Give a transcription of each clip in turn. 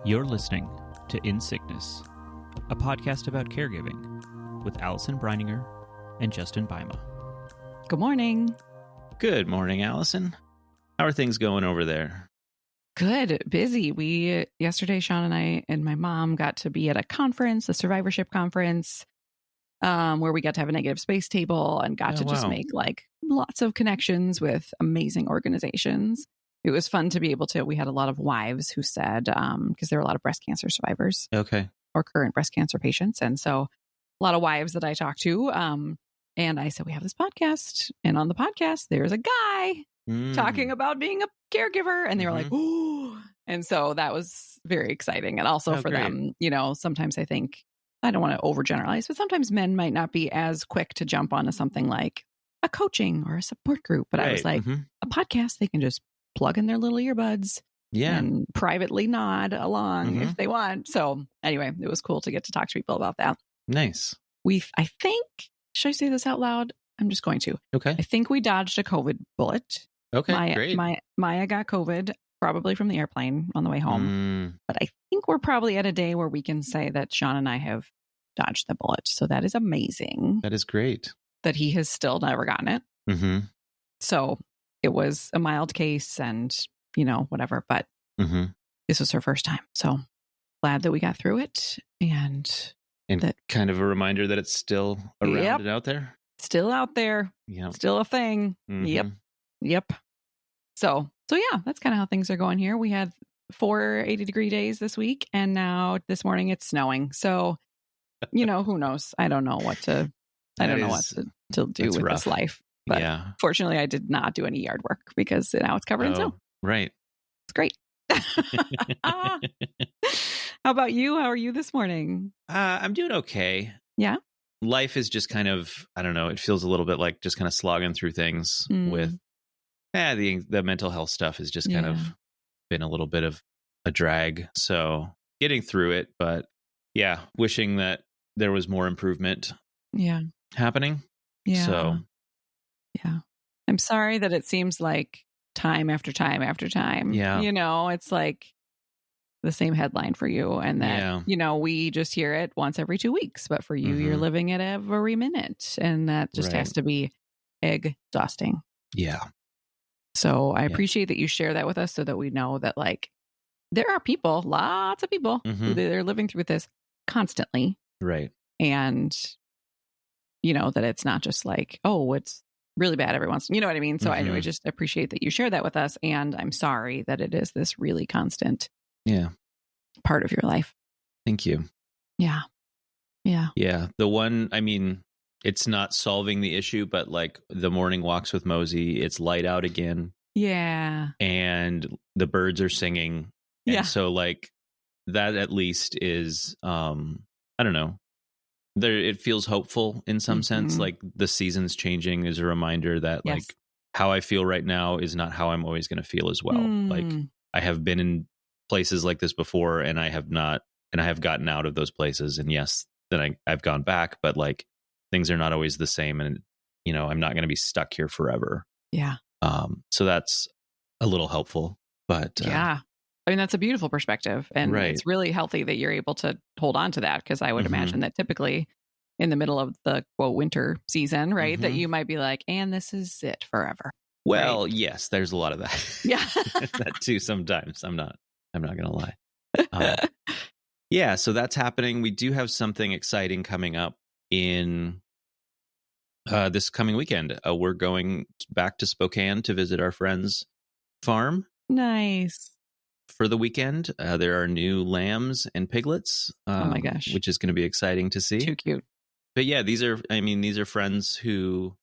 You're listening to In Sickness, a podcast about caregiving with Allison Breininger and Justin Bima. Good morning. Good morning, Allison. How are things going over there? Good. Busy. Yesterday, Sean and I and my mom got to be at a conference, a survivorship conference, where we got to have a negative space table and got to just make like lots of connections with amazing organizations. It was fun to be able to, we had a lot of wives who said, because there are a lot of breast cancer survivors. Okay. Or current breast cancer patients. And so a lot of wives that I talked to, and I said, we have this podcast. And on the podcast, there's a guy talking about being a caregiver. And they were like, ooh. And so that was very exciting. And also for them, you know, sometimes I think, I don't want to overgeneralize, but sometimes men might not be as quick to jump onto something like a coaching or a support group. But I was like, a podcast, they can just plug in their little earbuds and privately nod along if they want. So anyway, it was cool to get to talk to people about that. Nice. I think, should I say this out loud? I'm just going to. Okay. I think we dodged a COVID bullet. Okay, great. Maya got COVID probably from the airplane on the way home. But I think we're probably at a day where we can say that Sean and I have dodged the bullet. So that is amazing. That is great. That he has still never gotten it. So it was a mild case and, you know, whatever. But this was her first time. So glad that we got through it. And that kind of a reminder that it's still around and out there. Still out there. Yeah. Still a thing. Yep. So yeah, that's kind of how things are going here. We had 4 80-degree days this week. And now this morning it's snowing. So, you know, who knows? I don't know what to do with this life. But fortunately, I did not do any yard work because now it's covered in snow. Right. It's great. How about you? How are you this morning? I'm doing okay. Yeah. Life is just kind of, I don't know, it feels a little bit like just kind of slogging through things with the mental health stuff has just kind of been a little bit of a drag. So getting through it, but wishing that there was more improvement happening. Yeah. So I'm sorry that it seems like time after time after time. Yeah. You know, it's like the same headline for you. And that, you know, we just hear it once every 2 weeks. But for you, you're living it every minute. And that just has to be exhausting. Yeah. So I appreciate that you share that with us so that we know that, like, there are people, lots of people, who they're living through this constantly. Right. And, you know, that it's not just like, oh, it's really bad every once, you know what I mean? So I just appreciate that you share that with us. And I'm sorry that it is this really constant part of your life. Thank you. Yeah. The one, I mean, it's not solving the issue, but like the morning walks with Mosey, it's light out again. Yeah. And the birds are singing. And so like that at least is, I don't know. It feels hopeful in some sense. Like the seasons changing is a reminder that like how I feel right now is not how I'm always going to feel as well. Like I have been in places like this before and I have gotten out of those places. And yes, then I've gone back, but like things are not always the same. And, you know, I'm not going to be stuck here forever. Yeah. So that's a little helpful, but I mean, that's a beautiful perspective. And it's really healthy that you're able to hold on to that. Because I would imagine that typically in the middle of the quote winter season, right, that you might be like, and this is it forever. Well, yes, there's a lot of that. Yeah. That too sometimes. I'm not going to lie. So that's happening. We do have something exciting coming up in this coming weekend. We're going back to Spokane to visit our friend's farm. Nice. For the weekend. There are new lambs and piglets. Oh my gosh. Which is going to be exciting to see. Too cute. But yeah, these are friends who,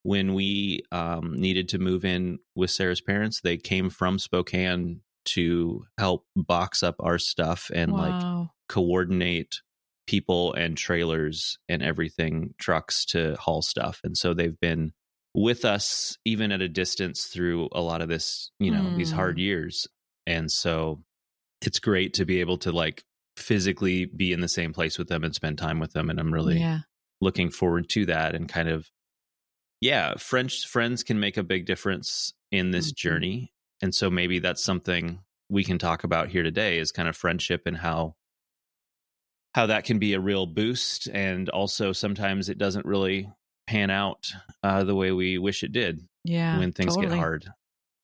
when we needed to move in with Sarah's parents, they came from Spokane to help box up our stuff and like coordinate people and trailers and everything, trucks to haul stuff. And so they've been with us even at a distance through a lot of this, you know, these hard years. And so it's great to be able to like physically be in the same place with them and spend time with them. And I'm really looking forward to that. And kind of, friends can make a big difference in this journey. And so maybe that's something we can talk about here today is kind of friendship and how that can be a real boost. And also sometimes it doesn't really pan out the way we wish it did when things get hard.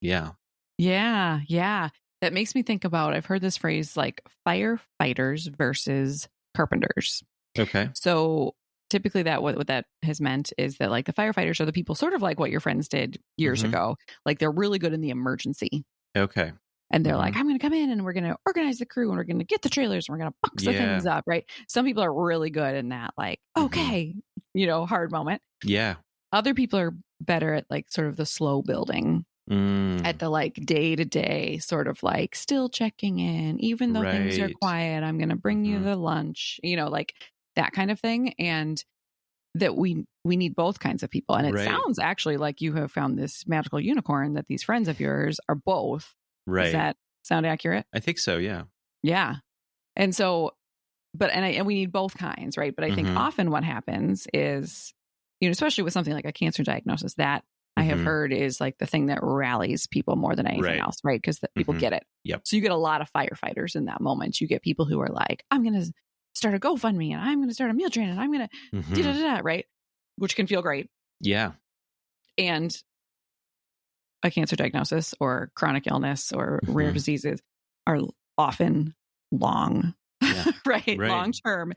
Yeah. Yeah. Yeah. That makes me think about, I've heard this phrase like firefighters versus carpenters. Okay. So typically that what that has meant is that like the firefighters are the people sort of like what your friends did years ago. Like they're really good in the emergency. Okay. And they're like, I'm going to come in and we're going to organize the crew and we're going to get the trailers and we're going to box the things up, right? Some people are really good in that, like, okay, hard moment. Yeah. Other people are better at like sort of the slow building, at the like day to day sort of like still checking in, even though things are quiet, I'm going to bring you the lunch, like that kind of thing. And that we need both kinds of people. And it sounds actually like you have found this magical unicorn that these friends of yours are both. Right. Does that sound accurate? I think so. Yeah. Yeah. And so, and we need both kinds, right? But I think often what happens is, especially with something like a cancer diagnosis, that I have heard is like the thing that rallies people more than anything else, right? Because people get it. Yep. So you get a lot of firefighters in that moment. You get people who are like, I'm going to start a GoFundMe and I'm going to start a meal train and I'm going to right? Which can feel great. Yeah. And a cancer diagnosis or chronic illness or rare diseases are often long, right? Long term.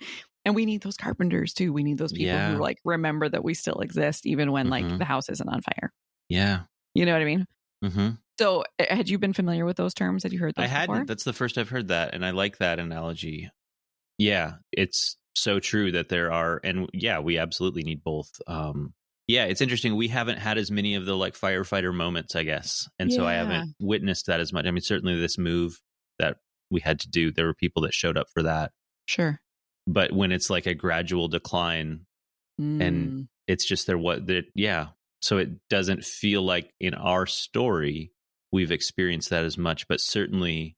And we need those carpenters too. We need those people who like remember that we still exist even when like the house isn't on fire. Yeah. You know what I mean? So had you been familiar with those terms? Had you heard those before? Hadn't. That's the first I've heard that. And I like that analogy. Yeah. It's so true that there are, and we absolutely need both. Yeah, it's interesting. We haven't had as many of the like firefighter moments, I guess. And so I haven't witnessed that as much. I mean, certainly this move that we had to do, there were people that showed up for that. Sure. But when it's like a gradual decline and it's just so it doesn't feel like in our story, we've experienced that as much, but certainly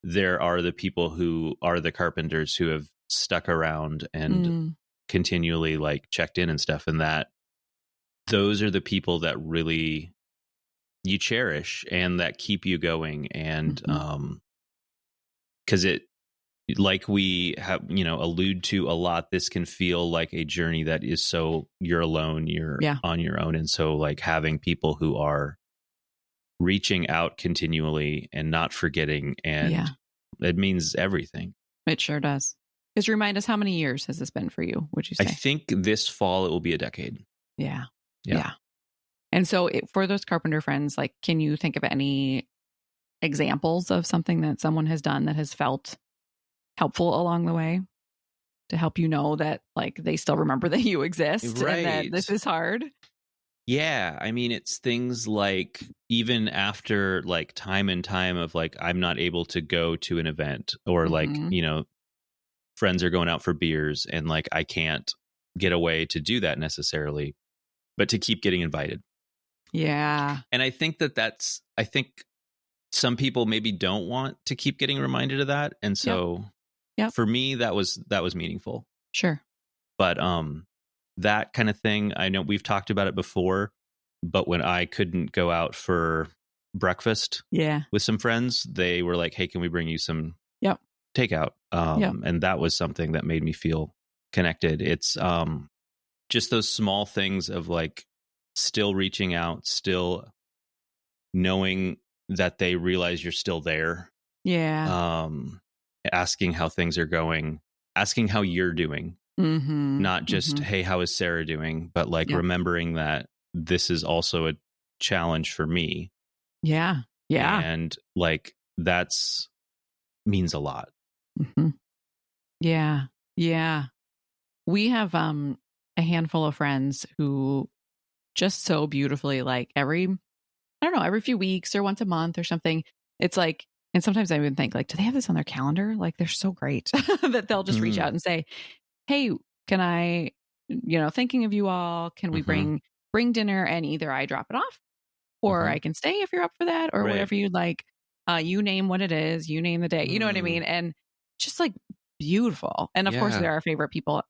there are the people who are the carpenters who have stuck around and continually like checked in and stuff. And that those are the people that really you cherish and that keep you going. And, cause it, like we have, allude to a lot, this can feel like a journey that is so you're alone, you're on your own. And so like having people who are reaching out continually and not forgetting, and it means everything. It sure does. Because remind us, how many years has this been for you, would you say? I think this fall it will be a decade. Yeah. And so for those carpenter friends, like, can you think of any examples of something that someone has done that has felt helpful along the way to help you know that like they still remember that you exist and that this is hard? Yeah. I mean, it's things like even after like time and time of like, I'm not able to go to an event or like, friends are going out for beers and like, I can't get away to do that necessarily, but to keep getting invited. Yeah. And I think I think some people maybe don't want to keep getting reminded of that. And so for me, that was meaningful. Sure. But, that kind of thing, I know we've talked about it before, but when I couldn't go out for breakfast with some friends, they were like, hey, can we bring you some takeout? And that was something that made me feel connected. It's just those small things of like still reaching out, still knowing that they realize you're still there. Yeah. Asking how things are going, asking how you're doing. Not just, hey, how is Sarah doing? But like remembering that this is also a challenge for me. Yeah. Yeah. And like that's means a lot. Yeah. Yeah. We have a handful of friends who just so beautifully, like every few weeks or once a month or something. It's like, and sometimes I even think like, do they have this on their calendar? Like they're so great that they'll just reach out and say, hey, can I, thinking of you all, can we bring dinner and either I drop it off or I can stay if you're up for that or whatever you'd like. You name what it is, you name the day, you know what I mean? And just like beautiful. And of course they're our favorite people.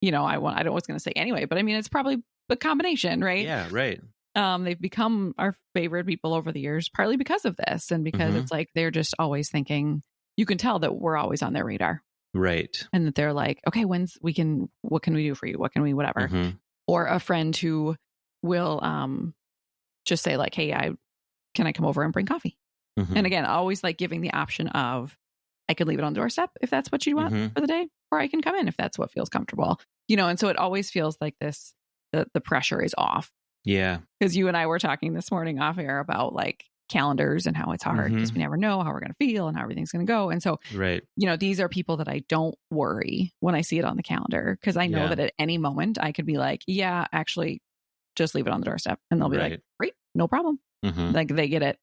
I don't know what's going to say anyway, but I mean, it's probably a combination, right? Yeah. Right. they've become our favorite people over the years, partly because of this. And because it's like, they're just always thinking, you can tell that we're always on their radar. Right. And that they're like, okay, what can we do for you? What can we, whatever. Or a friend who will just say like, hey, can I come over and bring coffee? And again, always like giving the option of, I could leave it on the doorstep if that's what you want for the day, or I can come in if that's what feels comfortable, and so it always feels like this, the pressure is off. Yeah. Because you and I were talking this morning off air about like calendars and how it's hard because we never know how we're going to feel and how everything's going to go. And so, right. These are people that I don't worry when I see it on the calendar, because I know that at any moment I could be like, yeah, actually just leave it on the doorstep. And they'll be like, great, no problem. Like they get it.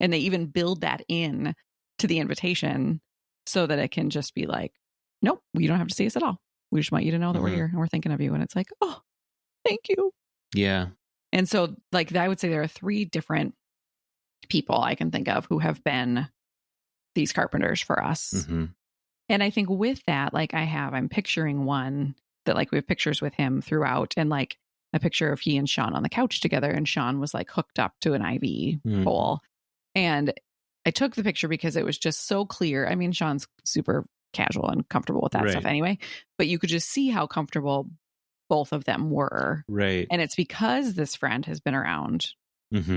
And they even build that in to the invitation so that it can just be like, nope, you don't have to see us at all. We just want you to know that we're here and we're thinking of you. And it's like, oh, thank you. Yeah. And so like, I would say there are 3 different people I can think of who have been these carpenters for us. And I think with that, like I'm picturing one that like we have pictures with him throughout, and like a picture of he and Sean on the couch together. And Sean was like hooked up to an IV pole. And I took the picture because it was just so clear. I mean, Sean's super casual and comfortable with that stuff anyway, but you could just see how comfortable both of them were. Right. And it's because this friend has been around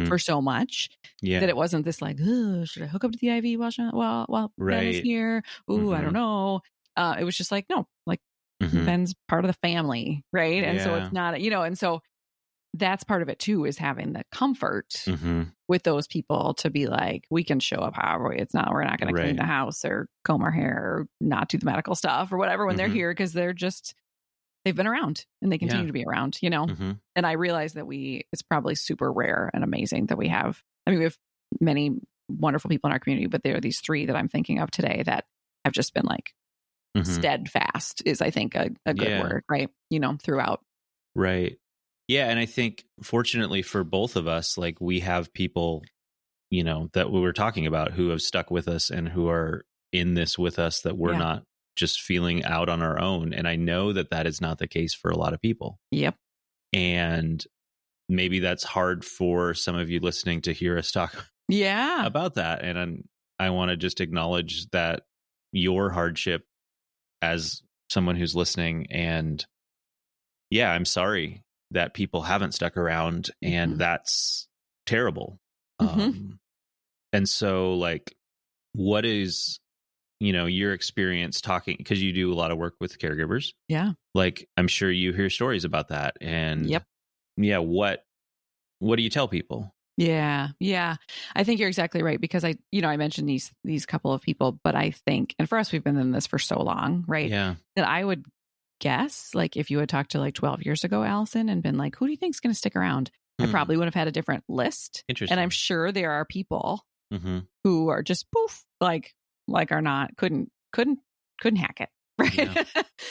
for so much that it wasn't this like, should I hook up to the IV while Ben is here? Ooh, I don't know. It was just like, no, like Ben's part of the family. Right. And so it's not, and so that's part of it too, is having the comfort with those people to be like, we can show up however we're not going to clean the house or comb our hair or not do the medical stuff or whatever when they're here, because they've been around and they continue to be around, And I realize that it's probably super rare and amazing that we have many wonderful people in our community, but there are these 3 that I'm thinking of today that have just been like steadfast is, I think, a good word, right? Throughout. Right. Yeah. And I think fortunately for both of us, like we have people, that we were talking about who have stuck with us and who are in this with us, that we're not just feeling out on our own. And I know that is not the case for a lot of people. Yep. And maybe that's hard for some of you listening to hear us talk about that. And I want to just acknowledge that your hardship as someone who's listening. And I'm sorry that people haven't stuck around, and that's terrible. And so like, what is, your experience talking, because you do a lot of work with caregivers. Yeah. Like, I'm sure you hear stories about that. And what do you tell people? Yeah. Yeah. I think you're exactly right, because I mentioned these couple of people, but I think, and for us, we've been in this for so long, right? Yeah. That I would guess, like, if you had talked to like 12 years ago, Allison, and been like, who do you think is going to stick around? I probably would have had a different list. Interesting. And I'm sure there are people who are just poof, like are not, couldn't hack it. Right. Yeah.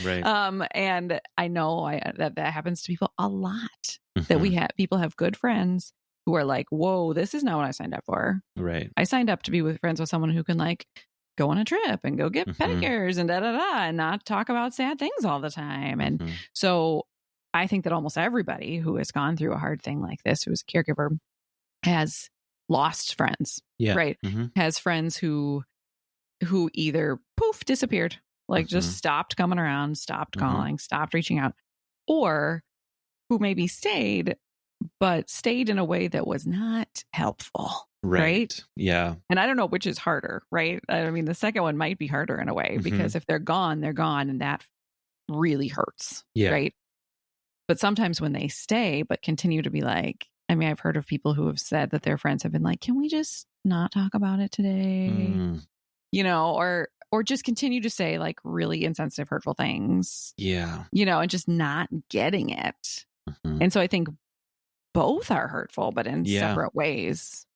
Right. And I know that happens to people a lot, that people have good friends who are like, whoa, this is not what I signed up for. Right. I signed up to be with friends with someone who can like go on a trip and go get pedicures and and not talk about sad things all the time. And so I think that almost everybody who has gone through a hard thing like this, who is a caregiver, has lost friends. Yeah. Right. Has friends who either poof disappeared, like just stopped coming around, stopped calling, stopped reaching out, or who maybe stayed, but stayed in a way that was not helpful. Right. Yeah. And I don't know which is harder, right? I mean, the second one might be harder in a way, because if they're gone, and that really hurts. Yeah. Right. But sometimes when they stay, but continue to be like, I mean, I've heard of people who have said that their friends have been like, can we just not talk about it today? Or just continue to say like really insensitive, hurtful things. Yeah. And just not getting it. And so I think both are hurtful, but in separate ways,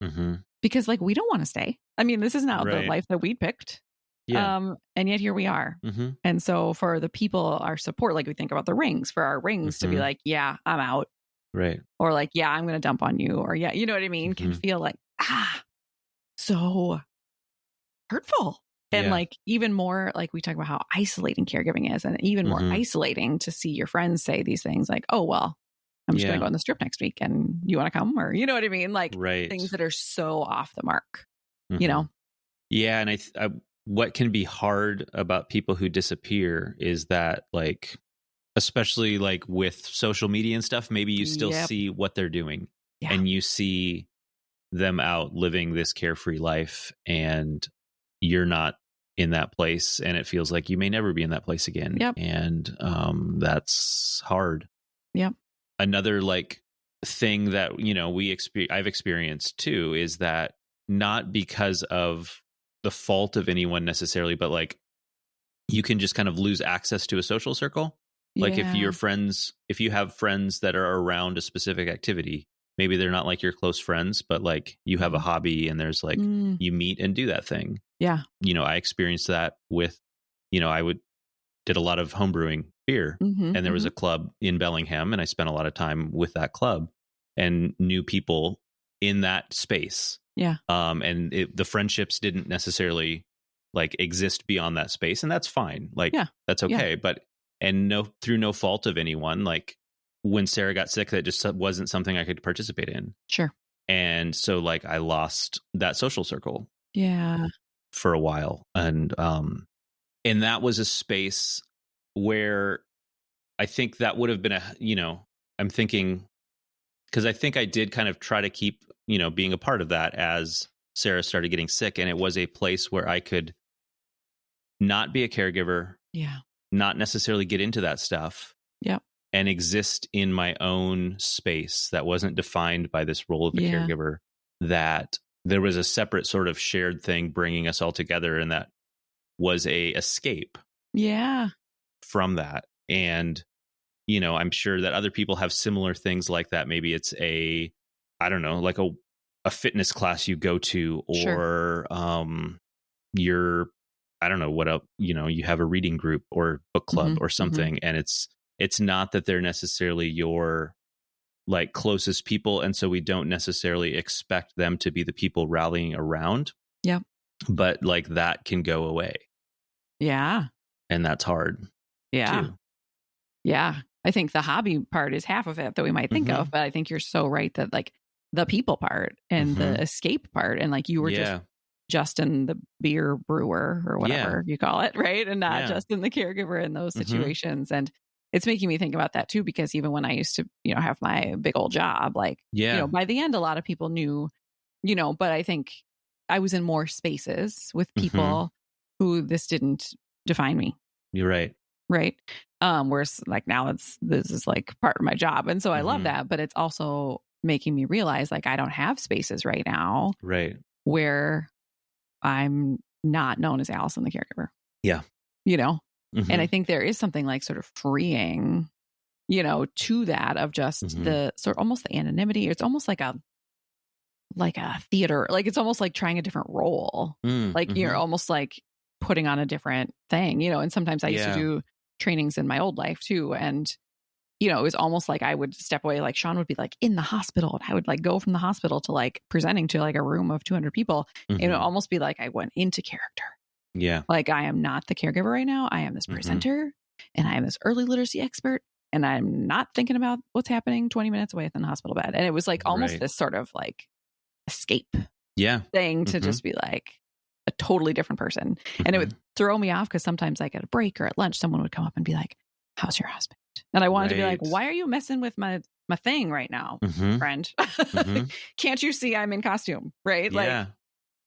because like, we don't want to stay. I mean, this is not the life that we picked. Yeah. And yet here we are. And so for the people, our support, like we think about the rings, for our rings to be like, yeah, I'm out. Right. Or like, yeah, I'm going to dump on you. Or yeah, you know what I mean? Can feel like, so hurtful. And like, even more, like we talk about how isolating caregiving is, and even more isolating to see your friends say these things like, oh, well, I'm just going to go on the strip next week and you want to come, or, you know what I mean? Like things that are so off the mark, you know? Yeah. And I what can be hard about people who disappear is that, like, especially like with social media and stuff, maybe you still see what they're doing and you see them out living this carefree life, and you're not in that place, and it feels like you may never be in that place again. And that's hard. Another like thing that, you know, I've experienced too is that, not because of the fault of anyone necessarily, but like you can just kind of lose access to a social circle. Like if you have friends that are around a specific activity, maybe they're not like your close friends, but like you have a hobby and there's like you meet and do that thing. You know, I experienced that with, you know, did a lot of homebrewing beer, and there was a club in Bellingham, and I spent a lot of time with that club and knew people in that space. And the friendships didn't necessarily like exist beyond that space, and that's fine. Like that's okay. But through no fault of anyone, like when Sarah got sick, that just wasn't something I could participate in. And so like I lost that social circle for a while. And that was a space where I think that would have been I'm thinking, because I think I did kind of try to keep, you know, being a part of that as Sarah started getting sick. And it was a place where I could not be a caregiver, not necessarily get into that stuff, and exist in my own space that wasn't defined by this role of the caregiver, that there was a separate sort of shared thing bringing us all together, and that was a escape from that. And, you know, I'm sure that other people have similar things like that. Maybe it's I don't know, like a fitness class you go to, or you're, I don't know what else, you know, you have a reading group or book club or something. And it's not that they're necessarily your like closest people. And so we don't necessarily expect them to be the people rallying around. But like that can go away. And that's hard. Too. I think the hobby part is half of it that we might think of, but I think you're so right that like the people part and the escape part, and like you were just Justin, the beer brewer or whatever you call it, right? And not Justin, the caregiver in those situations. And it's making me think about that too, because even when I used to, you know, have my big old job, like, you know, by the end, a lot of people knew, you know, but I think I was in more spaces with people who this didn't define me. You're right. Right. Whereas like now this is like part of my job. And so I love that, but it's also making me realize like I don't have spaces right now. Where I'm not known as Allison, the caregiver. You know? And I think there is something like sort of freeing, you know, to that of just the sort of almost the anonymity. It's almost like a theater, like it's almost like trying a different role. Like you're almost like putting on a different thing, you know. And sometimes I used to do trainings in my old life too. And, you know, it was almost like I would step away, like Sean would be like in the hospital, and I would like go from the hospital to like presenting to like a room of 200 people. It would almost be like I went into character. Like I am not the caregiver right now. I am this presenter, and I am this early literacy expert, and I'm not thinking about what's happening 20 minutes away from the hospital bed. And it was like almost this sort of like escape thing to just be like a totally different person. And it would throw me off, because sometimes like at a break or at lunch, someone would come up and be like, "How's your husband?" And I wanted to be like, "Why are you messing with my thing right now, friend? Can't you see I'm in costume?" Right?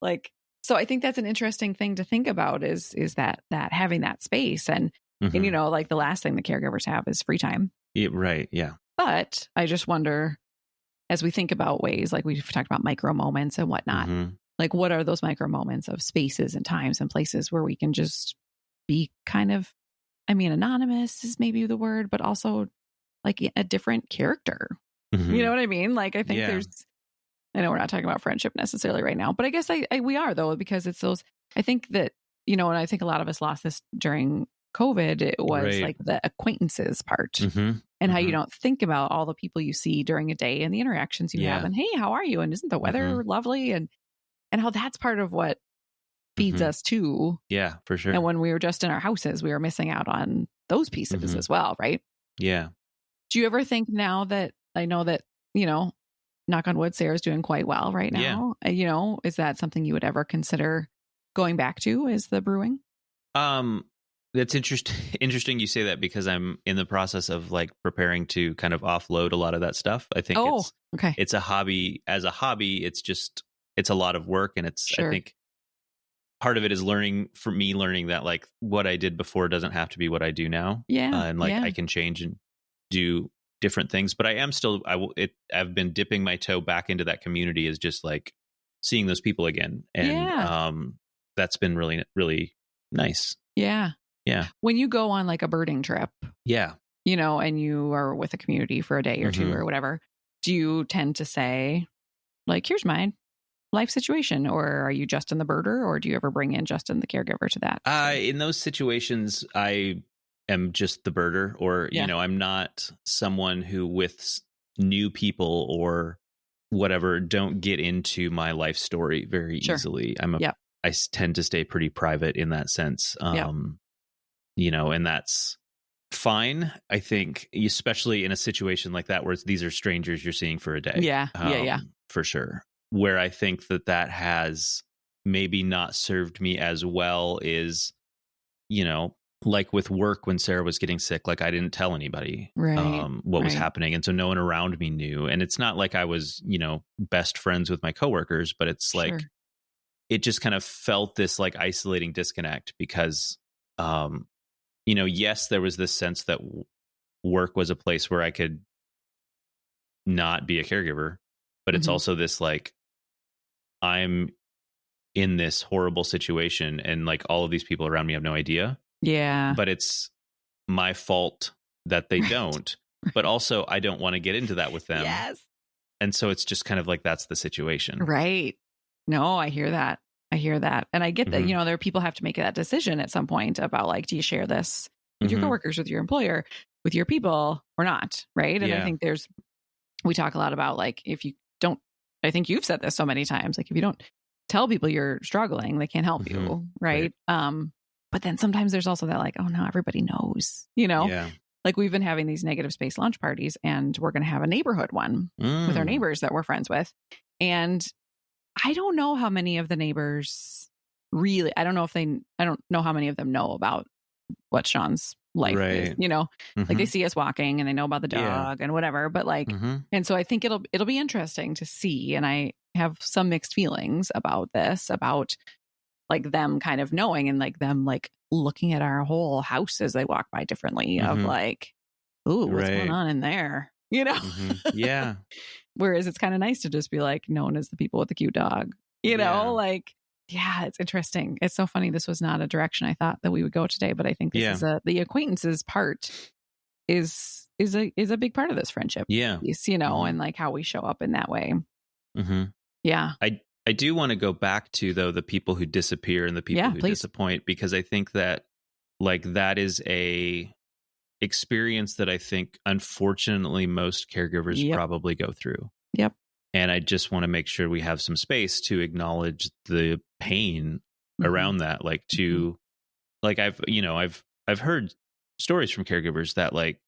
Like, so I think that's an interesting thing to think about is that having that space and you know, like the last thing the caregivers have is free time. But I just wonder, as we think about ways, like we've talked about micro moments and whatnot, like what are those micro moments of spaces and times and places where we can just be kind of, I mean, anonymous is maybe the word, but also like a different character. You know what I mean? Like, I think there's, I know we're not talking about friendship necessarily right now, but I guess we are though, because it's those, I think that, you know, and I think a lot of us lost this during COVID. It was like the acquaintances part and how you don't think about all the people you see during a day and the interactions you have, and hey, how are you? And isn't the weather lovely? And how that's part of what feeds us too. For sure. And when we were just in our houses, we were missing out on those pieces as well. Right. Do you ever think now that I know that, knock on wood, Sarah's doing quite well right now. Is that something you would ever consider going back to, is the brewing? That's interesting you say that, because I'm in the process of like preparing to kind of offload a lot of that stuff. I think it's a hobby. As a hobby, it's a lot of work, and I think part of it is learning that like what I did before doesn't have to be what I do now. And like I can change and do different things, but I am still, I've been dipping my toe back into that community, is just like seeing those people again. And that's been really, really nice. Yeah. Yeah. When you go on like a birding trip, and you are with a community for a day or two or whatever, do you tend to say like, here's my life situation, or are you Justin the birder, or do you ever bring in Justin the caregiver to that? In those situations, I am just the birder, or, I'm not someone who with new people or whatever don't get into my life story very easily. I tend to stay pretty private in that sense. And that's fine. I think, especially in a situation like that, where these are strangers you're seeing for a day. Yeah. For sure. Where I think that has maybe not served me as well is, like with work, when Sarah was getting sick, like I didn't tell anybody what was happening. And so no one around me knew. And it's not like I was, best friends with my coworkers, but it's like, it just kind of felt this like isolating disconnect, because, yes, there was this sense that work was a place where I could not be a caregiver, but it's also this like, I'm in this horrible situation, and like all of these people around me have no idea. Yeah. But it's my fault that they don't. But also, I don't want to get into that with them. Yes. And so it's just kind of like, that's the situation. Right. No, I hear that. And I get that, there are people have to make that decision at some point about like, do you share this with your coworkers, with your employer, with your people, or not? Right. And I think we talk a lot about like, if you don't, I think you've said this so many times, like if you don't tell people you're struggling, they can't help you. Right. But then sometimes there's also that like, oh no, everybody knows, like we've been having these negative space lunch parties, and we're going to have a neighborhood one with our neighbors that we're friends with. And I don't know how many of the neighbors really, I don't know how many of them know about what Sean's life is, like they see us walking and they know about the dog and whatever, but like, and so I think it'll be interesting to see. And I have some mixed feelings about this, about like them kind of knowing, and like them like looking at our whole house as they walk by differently of like, ooh, what's going on in there? Yeah. Whereas it's kind of nice to just be like known as the people with the cute dog, like, yeah, it's interesting. It's so funny. This was not a direction I thought that we would go today, but I think this is the acquaintances part is a big part of this friendship piece, and like how we show up in that way. Yeah. I do want to go back to, though, the people who disappear and the people who disappoint, because I think that like that is a experience that I think unfortunately most caregivers probably go through. Yep. And I just want to make sure we have some space to acknowledge the pain around that. Like like I've heard stories from caregivers that like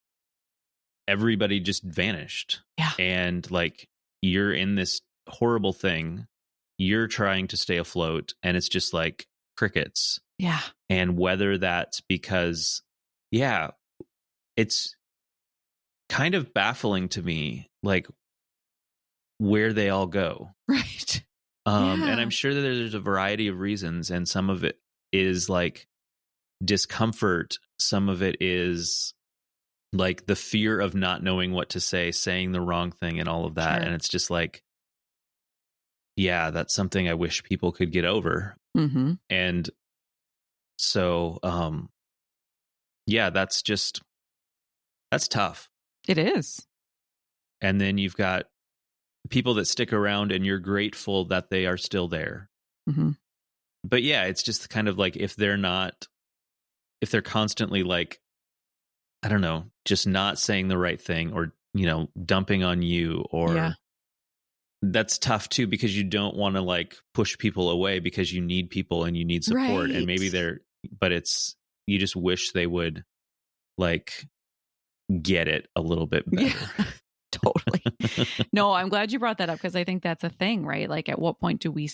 everybody just vanished. Yeah. And like you're in this horrible thing, you're trying to stay afloat, and it's just like crickets. Yeah. And whether that's because, it's kind of baffling to me, like where they all go. Right. And I'm sure that there's a variety of reasons, and some of it is like discomfort. Some of it is like the fear of not knowing what to say, saying the wrong thing, and all of that. Sure. And it's just like, that's something I wish people could get over. And so, that's tough. It is. And then you've got people that stick around, and you're grateful that they are still there. But it's just kind of like, if they're constantly like, I don't know, just not saying the right thing, or, dumping on you, or that's tough too, because you don't want to like push people away, because you need people and you need support. And maybe you just wish they would like get it a little bit better. Totally. No, I'm glad you brought that up because I think that's a thing, right? Like, at what point do we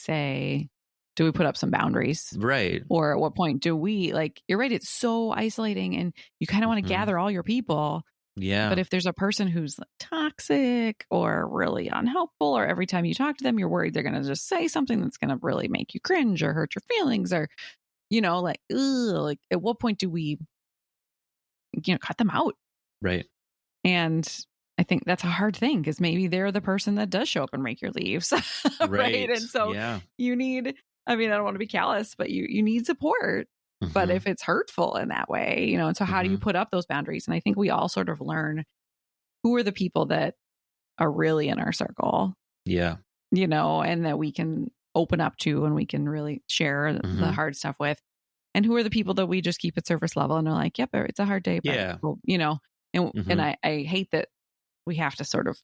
put up some boundaries? Right. Or at what point do we, like, you're right, it's so isolating and you kind of want to gather all your people. Yeah. But if there's a person who's toxic or really unhelpful, or every time you talk to them, you're worried they're going to just say something that's going to really make you cringe or hurt your feelings, or, like, ugh, like, at what point do we, cut them out? Right. And I think that's a hard thing because maybe they're the person that does show up and rake your leaves. Right. And so you need, I don't want to be callous, but you need support. But if it's hurtful in that way, and so how do you put up those boundaries? And I think we all sort of learn who are the people that are really in our circle. Yeah. And that we can open up to and we can really share the hard stuff with. And who are the people that we just keep at surface level and are like, yep, it's a hard day. But, and I hate that we have to sort of,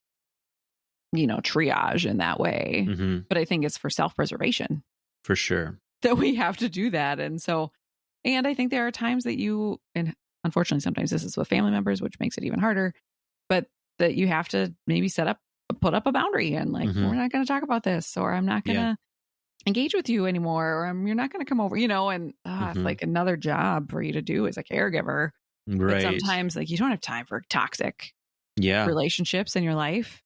triage in that way. But I think it's for self-preservation. For sure. That we have to do that. And so, and I think there are times that and unfortunately, sometimes this is with family members, which makes it even harder, but that you have to maybe put up a boundary and like, we're not going to talk about this, or I'm not going to engage with you anymore, or you're not going to come over, and it's like another job for you to do as a caregiver. Right. But sometimes like you don't have time for toxic relationships in your life.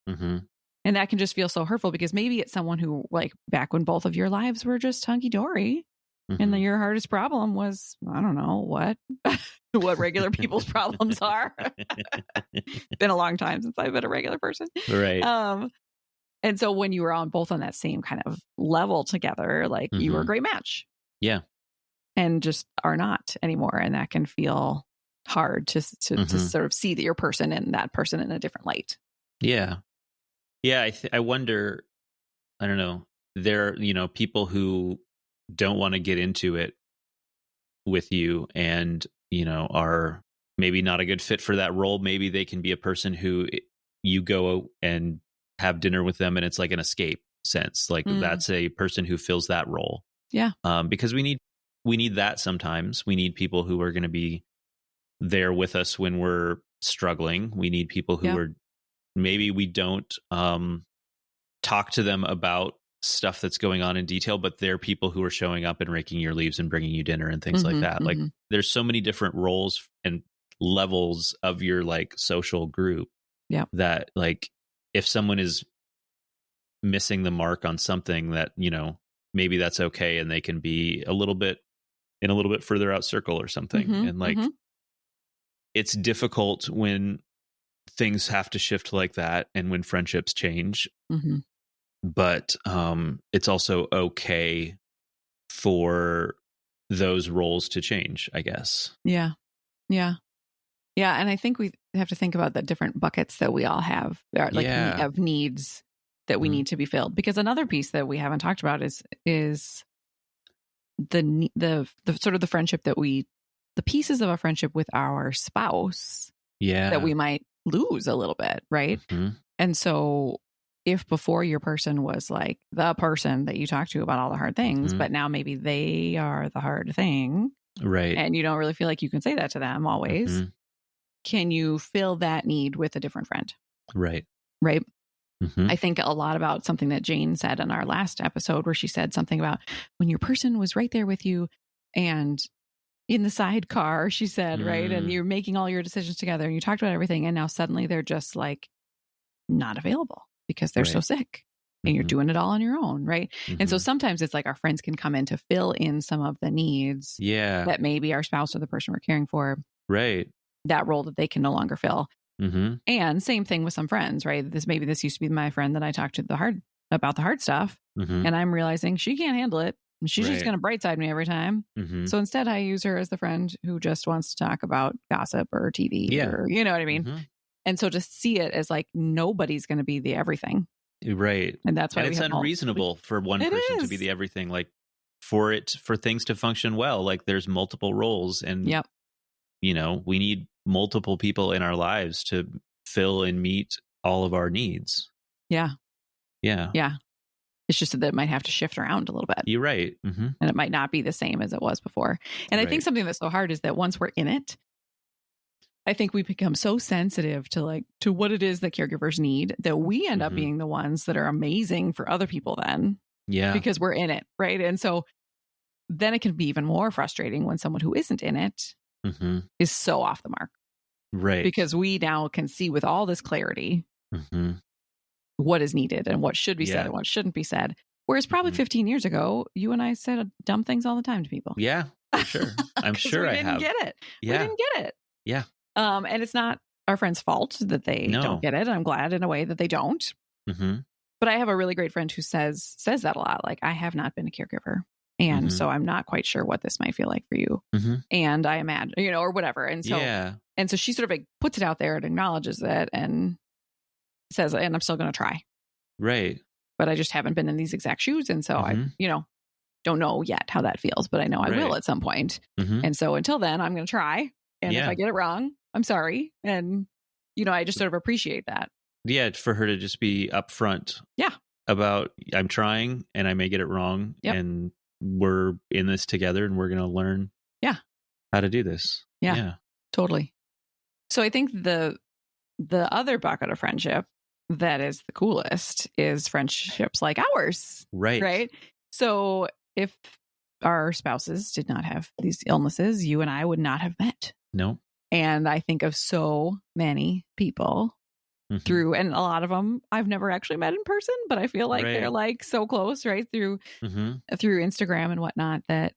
And that can just feel so hurtful because maybe it's someone who, like, back when both of your lives were just hunky-dory and your hardest problem was, I don't know, what regular people's problems are. Been a long time since I've been a regular person. Right. And so when you were both on that same kind of level together, like you were a great match. Yeah. And just are not anymore. And that can feel hard to sort of see that your person and that person in a different light. Yeah. Yeah. I wonder, I don't know, there are, people who don't want to get into it with you and, are maybe not a good fit for that role. Maybe they can be a person who you go and have dinner with them and it's like an escape sense. Like that's a person who fills that role. Yeah. Because we need that sometimes. We need people who are going to be there with us when we're struggling. We need people who are, maybe we don't talk to them about stuff that's going on in detail, but they're people who are showing up and raking your leaves and bringing you dinner and things like that. Like there's so many different roles and levels of your like social group that like if someone is missing the mark on something that, maybe that's okay. And they can be a little bit further out circle or something. And like, it's difficult when things have to shift like that and when friendships change. But it's also okay for those roles to change, I guess. Yeah. Yeah. Yeah. And I think we have to think about the different buckets that we all have, like of needs that we need to be filled. Because another piece that we haven't talked about is the sort of the friendship the pieces of a friendship with our spouse that we might lose a little bit. Right. And so if before your person was like the person that you talk to about all the hard things, but now maybe they are the hard thing. Right. And you don't really feel like you can say that to them always. Can you fill that need with a different friend? Right. Right. I think a lot about something that Jane said in our last episode where she said something about when your person was right there with you and in the sidecar, she said, right. And you're making all your decisions together and you talked about everything. And now suddenly they're just like not available because they're so sick and you're doing it all on your own. Right. And so sometimes it's like our friends can come in to fill in some of the needs that maybe our spouse or the person we're caring for. Right. That role that they can no longer fill. And same thing with some friends, right? This used to be my friend that I talked to about the hard stuff. And I'm realizing she can't handle it. She's just going to brightside me every time. So instead I use her as the friend who just wants to talk about gossip or TV or, you know what I mean? And so to see it as like, nobody's going to be the everything. Right. And that's why it's unreasonable for one person to be the everything, like for things to function well, like there's multiple roles and, we need multiple people in our lives to fill and meet all of our needs. Yeah. Yeah. Yeah. It's just that it might have to shift around a little bit. You're right. And it might not be the same as it was before. And I think something that's so hard is that once we're in it, I think we become so sensitive to what it is that caregivers need that we end up being the ones that are amazing for other people then. Yeah. Because we're in it, right? And so then it can be even more frustrating when someone who isn't in it is so off the mark. Right. Because we now can see with all this clarity what is needed and what should be said and what shouldn't be said. Whereas probably 15 years ago, you and I said dumb things all the time to people. Yeah, for sure. I'm sure I have. We didn't get it. Yeah. We didn't get it. Yeah. And it's not our friend's fault that they don't get it. I'm glad in a way that they don't. But I have a really great friend who says that a lot. Like, I have not been a caregiver. And so I'm not quite sure what this might feel like for you. And I imagine, or whatever. And so, and so she sort of like puts it out there and acknowledges it and says, and I'm still going to try. Right. But I just haven't been in these exact shoes. And so I, don't know yet how that feels, but I know I will at some point. And so until then, I'm going to try. And if I get it wrong, I'm sorry. And, I just sort of appreciate that. Yeah. For her to just be upfront. Yeah. About I'm trying and I may get it wrong. Yep. And we're in this together and we're going to learn how to do this. Yeah. Totally. So I think the other bucket of friendship that is the coolest is friendships like ours. Right. Right. So if our spouses did not have these illnesses, you and I would not have met. No. And I think of so many people through, and a lot of them I've never actually met in person, but I feel like they're like so close, right? Through Instagram and whatnot, that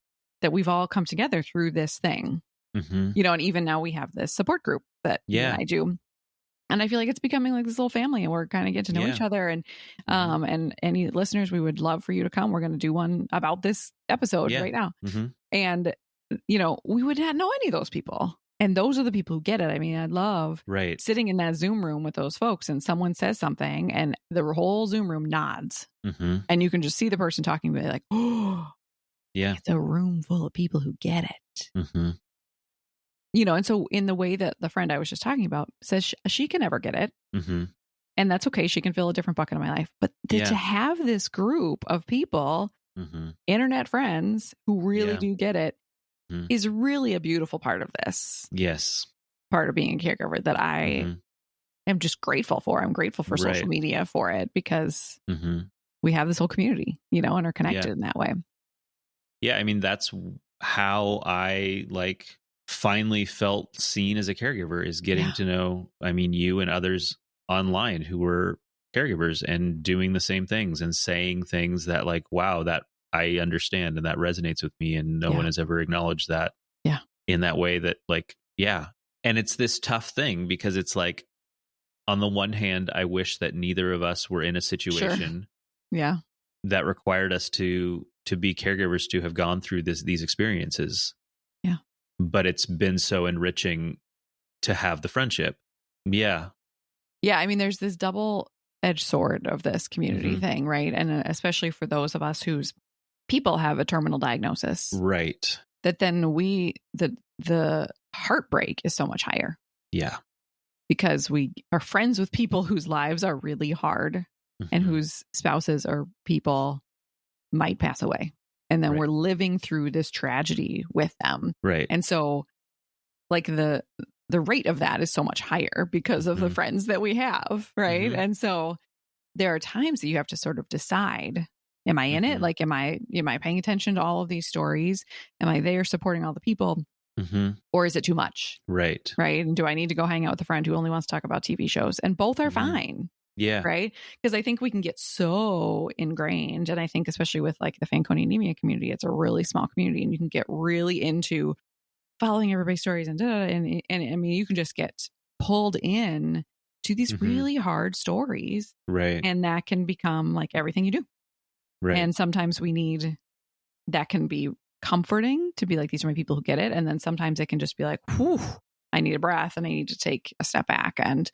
we've all come together through this thing, and even now we have this support group that you and I do. And I feel like it's becoming like this little family, and we're kind of get to know each other. And and any listeners, we would love for you to come. We're going to do one about this episode right now. And we would not know any of those people. And those are the people who get it. I mean, I love sitting in that Zoom room with those folks, and someone says something and the whole Zoom room nods. And you can just see the person talking to me like, oh, it's a room full of people who get it. And so in the way that the friend I was just talking about says she can never get it. And that's okay. She can fill a different bucket in my life. But to have this group of people, internet friends who really do get it, is really a beautiful part of this. Yes. Part of being a caregiver that I am just grateful for. I'm grateful for social media for it, because we have this whole community, and are connected in that way. Yeah. I mean, that's how I finally felt seen as a caregiver, is getting to know, you and others online who were caregivers and doing the same things and saying things that wow, that I understand and that resonates with me, and no one has ever acknowledged that in that way that and it's this tough thing, because it's on the one hand, I wish that neither of us were in a situation that required us to be caregivers, to have gone through these experiences. But it's been so enriching to have the friendship. Yeah. I mean, there's this double-edged sword of this community thing, right? And especially for those of us whose people have a terminal diagnosis. Right. That then the heartbreak is so much higher. Yeah. Because we are friends with people whose lives are really hard and whose spouses or people might pass away. And then we're living through this tragedy with them. Right. And so the rate of that is so much higher because of the friends that we have. Right. And so there are times that you have to sort of decide, am I in it? Am I paying attention to all of these stories? Am I there supporting all the people? Or is it too much? Right. Right. And do I need to go hang out with a friend who only wants to talk about TV shows? And both are fine. Yeah. Right. Because I think we can get so ingrained. And I think especially with the Fanconi anemia community, it's a really small community, and you can get really into following everybody's stories and I mean, you can just get pulled in to these really hard stories. Right. And that can become everything you do. Right. And sometimes that can be comforting to be these are my people who get it. And then sometimes it can just be whew, I need a breath and I need to take a step back. And,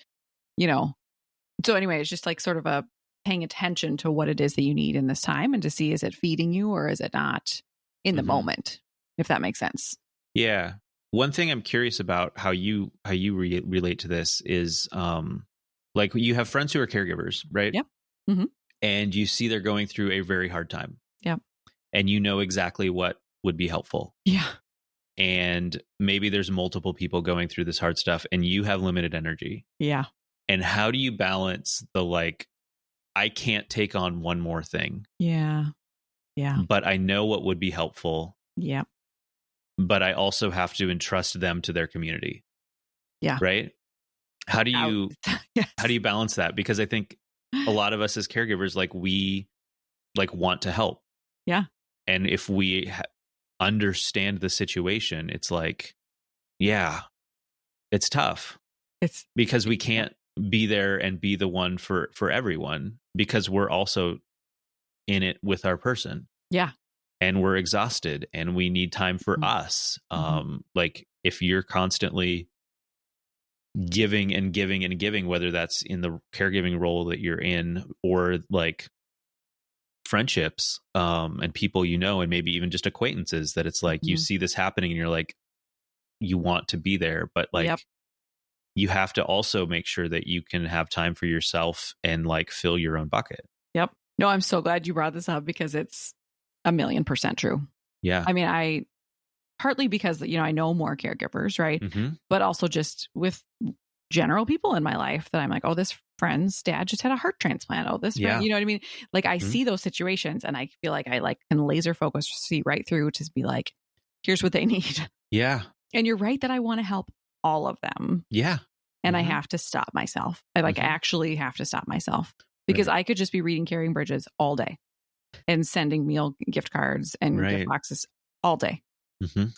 so anyway, it's just sort of a paying attention to what it is that you need in this time, and to see, is it feeding you or is it not in the moment, if that makes sense. Yeah. One thing I'm curious about how you relate to this is you have friends who are caregivers, right? Yep. And you see they're going through a very hard time. Yep. And you know exactly what would be helpful. Yeah. and maybe there's multiple people going through this hard stuff and you have limited energy. Yeah. And how do you balance the like, I can't take on one more thing. Yeah. Yeah. But I know what would be helpful. Yeah. But I also have to entrust them to their community. Yeah. Right? How do you Yes. how do you balance that? Because I think a lot of us as caregivers, like we like want to help. Yeah. And if we understand the situation, it's like, yeah, it's tough. It's because we can't be there and be the one for everyone, because we're also in it with our person. Yeah. And we're exhausted and we need time for us. Like if you're constantly giving and giving and giving, whether that's in the caregiving role that you're in or like friendships and people you know, and maybe even just acquaintances, that it's like you see this happening and you're like, you want to be there, but like you have to also make sure that you can have time for yourself and like fill your own bucket. Yep. No, I'm so glad you brought this up because it's 1,000,000% true. Yeah. I mean, partly because, I know more caregivers, right? But also just with general people in my life that I'm like, oh, this friend's dad just had a heart transplant. Oh, this friend, you know what I mean? Like I see those situations and I feel like I like can laser focus, see right through to be like, here's what they need. Yeah. And you're right that I want to help all of them. Yeah. And I have to stop myself. I actually have to stop myself because I could just be reading Caring Bridges all day and sending meal gift cards and gift boxes all day.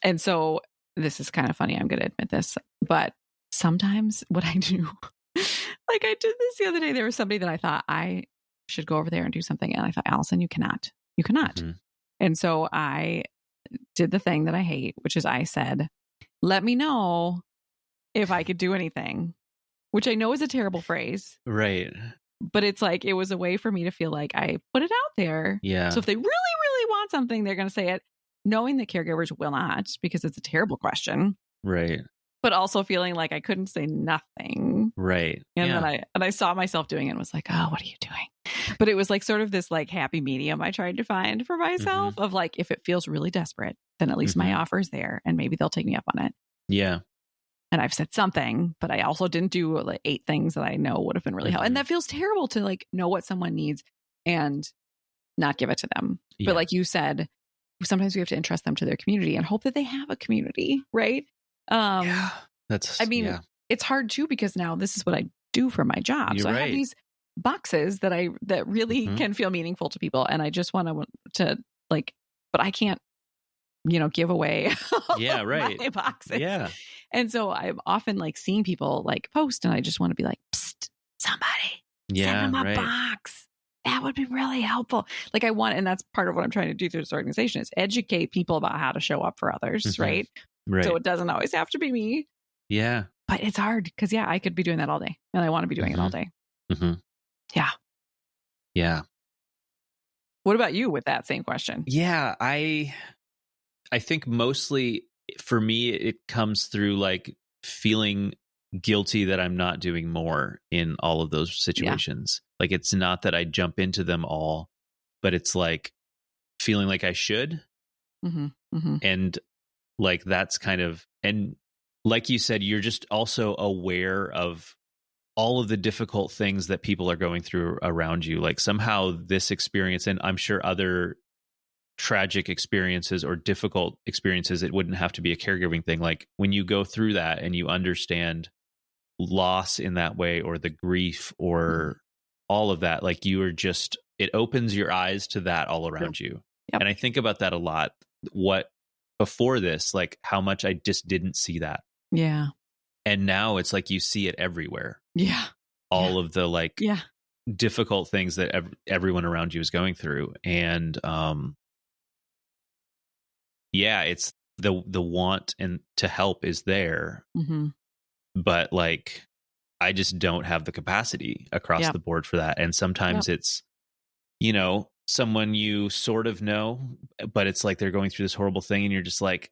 And so this is kind of funny. I'm going to admit this, but sometimes what I do, like I did this the other day, there was somebody that I thought I should go over there and do something. And I thought, Allison, you cannot. And so I did the thing that I hate, which is I said, let me know if I could do anything, which I know is a terrible phrase. Right. But it's like, it was a way for me to feel like I put it out there. Yeah. So if they really, really want something, they're going to say it, knowing that caregivers will not, because it's a terrible question. Right. But also feeling like I couldn't say nothing. Right. And then I saw myself doing it and was like, oh, what are you doing? But it was like sort of this like happy medium I tried to find for myself of like, if it feels really desperate, then at least my offer is there and maybe they'll take me up on it. Yeah. And I've said something, but I also didn't do like 8 things that I know would have been really helpful. And that feels terrible to like know what someone needs and not give it to them. Yeah. But like you said, sometimes we have to entrust them to their community and hope that they have a community, right? It's hard too, because now this is what I do for my job. You're so I have these boxes that really can feel meaningful to people. And I just want to like, but I can't, give away my boxes. Yeah. And so I'm often like seeing people like post and I just want to be like, psst, somebody send them a box. That would be really helpful. Like and that's part of what I'm trying to do through this organization is educate people about how to show up for others. Right. So it doesn't always have to be me. Yeah. But it's hard because I could be doing that all day and I want to be doing it all day. Yeah. Yeah. What about you with that same question? Yeah. I think mostly for me, it comes through like feeling guilty that I'm not doing more in all of those situations. Like it's not that I jump into them all, but it's like feeling like I should. And like that's kind of, and like you said, you're just also aware of all of the difficult things that people are going through around you. Like somehow this experience, and I'm sure other tragic experiences or difficult experiences, it wouldn't have to be a caregiving thing. Like when you go through that and you understand loss in that way, or the grief or all of that, like you are just, it opens your eyes to that all around you. And I think about that a lot. What before this, like how much I just didn't see that. Yeah. And now it's like you see it everywhere. Yeah. All of the like difficult things that everyone around you is going through. And it's the want and to help is there. But like I just don't have the capacity across the board for that. And sometimes it's, someone you sort of know, but it's like they're going through this horrible thing and you're just like,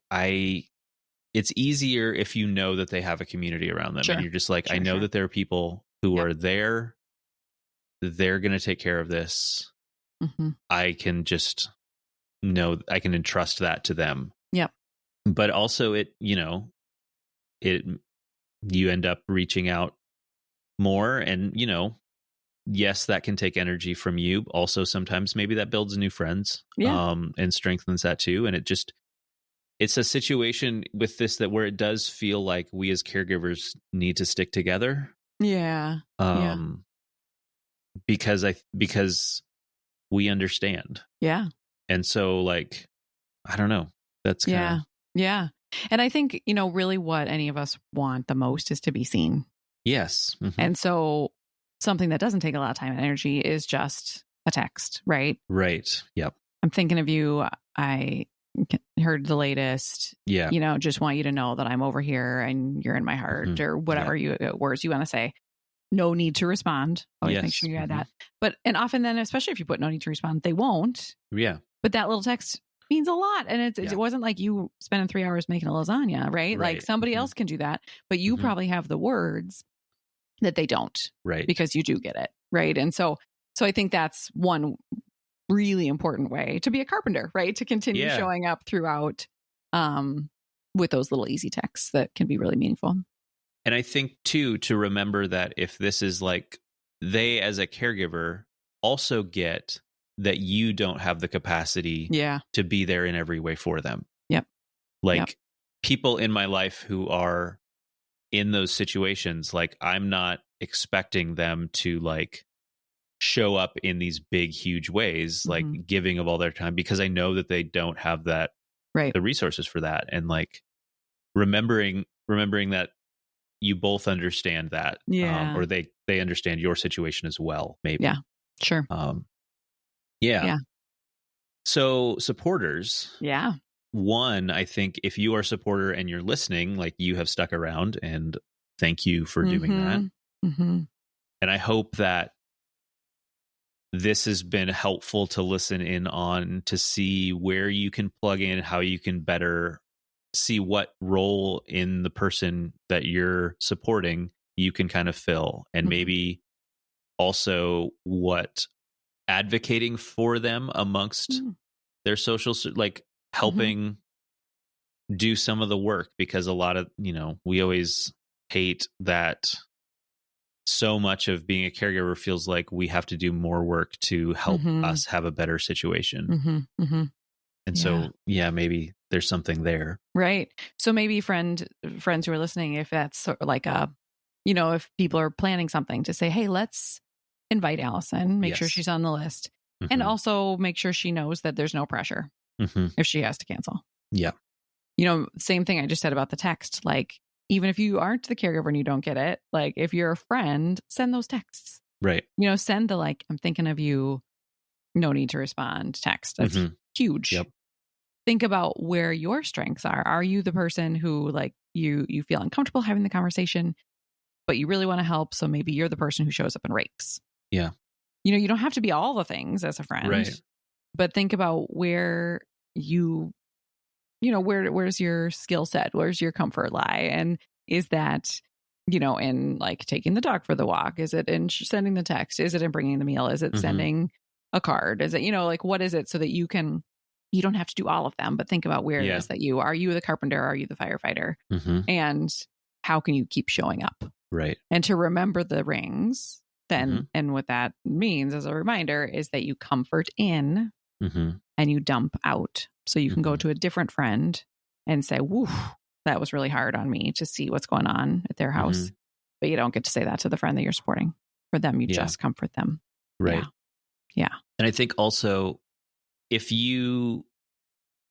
it's easier if you know that they have a community around them. And you're just like, I know that there are people who are there. They're going to take care of this. I can just know, I can entrust that to them. Yep. but also you end up reaching out more, and yes, that can take energy from you. Also, sometimes maybe that builds new friends, and strengthens that too. And it's a situation with this that where it does feel like we as caregivers need to stick together. Yeah. Because we understand. Yeah. And so, like, I don't know. That's kind of. Yeah. And I think, really what any of us want the most is to be seen. Yes. Mm-hmm. And so something that doesn't take a lot of time and energy is just a text, right? Right. Yep. I'm thinking of you. I heard the latest. Yeah. Just want you to know that I'm over here and you're in my heart, or whatever words you want to say. No need to respond. Always make sure you add that. And often then, especially if you put no need to respond, they won't. Yeah. But that little text means a lot. And it wasn't like you spending 3 hours making a lasagna, right? Like somebody else can do that, but you probably have the words that they don't. Right. Because you do get it. Right. And so I think that's one really important way to be a carpenter, right? To continue showing up throughout with those little easy texts that can be really meaningful. And I think, too, to remember that if this is like, they as a caregiver also get that you don't have the capacity to be there in every way for them. Yep. Like people in my life who are in those situations, like I'm not expecting them to like show up in these big, huge ways, like giving of all their time, because I know that they don't have that, the resources for that. And like remembering that you both understand that, or they understand your situation as well, maybe. Yeah, sure. Yeah. So supporters. Yeah. One, I think if you are a supporter and you're listening, like you have stuck around, and thank you for doing that. And I hope that this has been helpful to listen in on, to see where you can plug in, how you can better see what role in the person that you're supporting you can kind of fill, and maybe also what advocating for them amongst their social, like helping do some of the work, because a lot of, we always hate that so much of being a caregiver feels like we have to do more work to help us have a better situation. And so, maybe there's something there. Right. So maybe friends who are listening, if that's sort of like if people are planning something, to say, hey, let's invite Allison, make sure she's on the list, and also make sure she knows that there's no pressure if she has to cancel. Yeah. Same thing I just said about the text. Like, even if you aren't the caregiver and you don't get it, like if you're a friend, send those texts. Right. Send the, like, I'm thinking of you, no need to respond text. That's huge. Yep. Think about where your strengths are. Are you the person who, like, you feel uncomfortable having the conversation, but you really want to help? So maybe you're the person who shows up and rakes. Yeah. You don't have to be all the things as a friend, right? But think about where where's your skill set? Where's your comfort lie? And is that, in like taking the dog for the walk? Is it in sending the text? Is it in bringing the meal? Is it sending a card? Is it, like, what is it, so that you don't have to do all of them, but think about where it is that are you the carpenter? Are you the firefighter? And how can you keep showing up? Right. And to remember the rings then, and what that means as a reminder is that you comfort in and you dump out. So you can go to a different friend and say, woo, that was really hard on me to see what's going on at their house. But you don't get to say that to the friend that you're supporting. For them, you just comfort them. Right. Yeah. And I think also, if you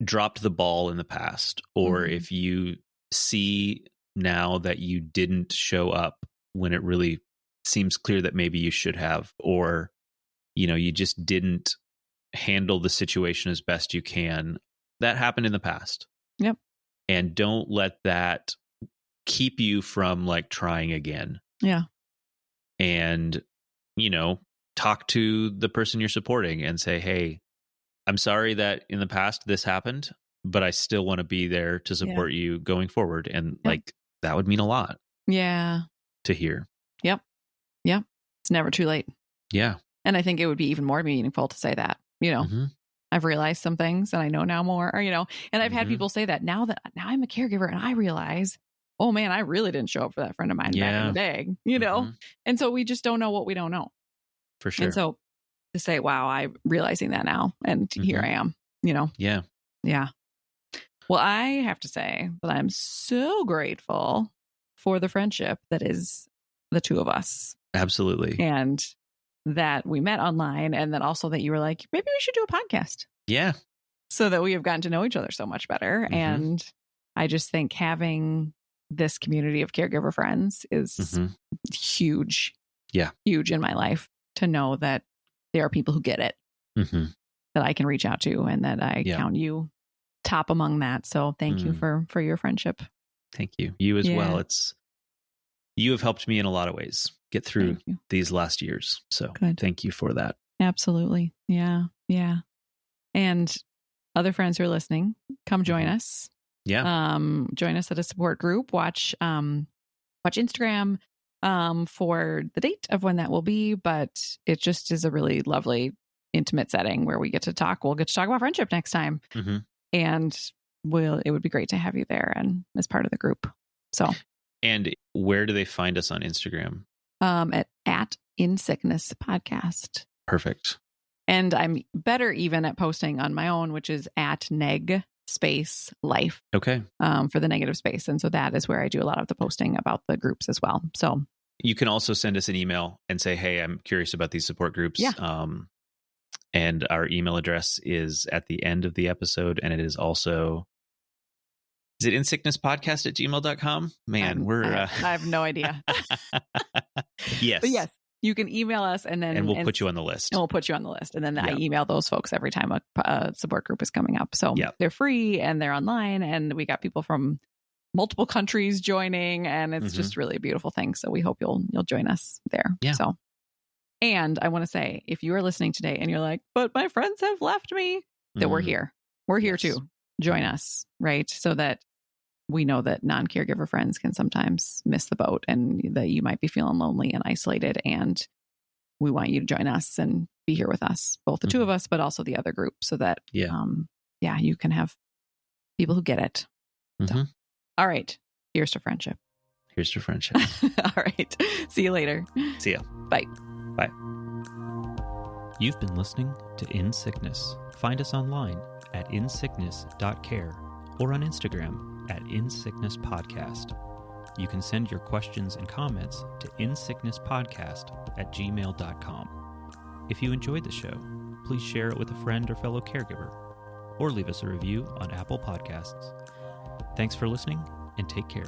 dropped the ball in the past, or if you see now that you didn't show up when it really seems clear that maybe you should have, or, you just didn't handle the situation as best you can, that happened in the past. Yep. And don't let that keep you from like trying again. Yeah. And, talk to the person you're supporting and say, hey, I'm sorry that in the past this happened, but I still want to be there to support you going forward. And like, that would mean a lot. Yeah. To hear. Yep. It's never too late. Yeah. And I think it would be even more meaningful to say that, I've realized some things and I know now more, or, and I've had Mhm. people say that now I'm a caregiver and I realize, oh man, I really didn't show up for that friend of mine back in the day, Mhm. And so we just don't know what we don't know. For And sure. so to say, wow, I'm realizing that now. And here Mhm. I am, Yeah. Yeah. Well, I have to say that I'm so grateful for the friendship that is the two of us. Absolutely. And that we met online, and then also that you were like, maybe we should do a podcast. Yeah. So that we have gotten to know each other so much better. Mhm. And I just think having this community of caregiver friends is Mhm. huge. Yeah. Huge in my life to know that there are people who get it, Mhm. that I can reach out to, and that I Yeah. count you top among that. So thank you for your friendship. Thank you. You as Yeah. well. You have helped me in a lot of ways get through Thank you. these last years. So Good. thank you for that. Absolutely. Yeah. Yeah. And other friends who are listening, come join Mhm. us. Yeah. Join us at a support group. Watch Instagram for the date of when that will be. But it just is a really lovely, intimate setting where we get to talk. We'll get to talk about friendship next time. Mhm. And it would be great to have you there and as part of the group. So, And where do they find us on Instagram? at In Sickness Podcast. Perfect. And I'm better even at posting on my own, which is at neg space life. Okay. For the negative space. And so that is where I do a lot of the posting about the groups as well. So you can also send us an email and say, hey, I'm curious about these support groups. Yeah. And our email address is at the end of the episode. And it is also, is it insicknesspodcast@gmail.com? Man, I have no idea. Yes. But yes, you can email us and we'll put you on the list. And we'll put you on the list. And then I email those folks every time a support group is coming up. So they're free and they're online, and we got people from multiple countries joining, and it's just really a beautiful thing. So we hope you'll join us there. Yeah. So, and I want to say, if you are listening today and you're like, but my friends have left me, that we're here. We're here too. Join us, right? So that we know that non-caregiver friends can sometimes miss the boat, and that you might be feeling lonely and isolated. And we want you to join us and be here with us, both the two of us, but also the other group, so that, you can have people who get it. So, all right. Here's to friendship. Here's to friendship. All right. See you later. See ya. Bye. Bye. You've been listening to In Sickness. Find us online at insickness.care or on Instagram at insicknesspodcast. You can send your questions and comments to insicknesspodcast@gmail.com. If you enjoyed the show, please share it with a friend or fellow caregiver, or leave us a review on Apple Podcasts. Thanks for listening, and take care.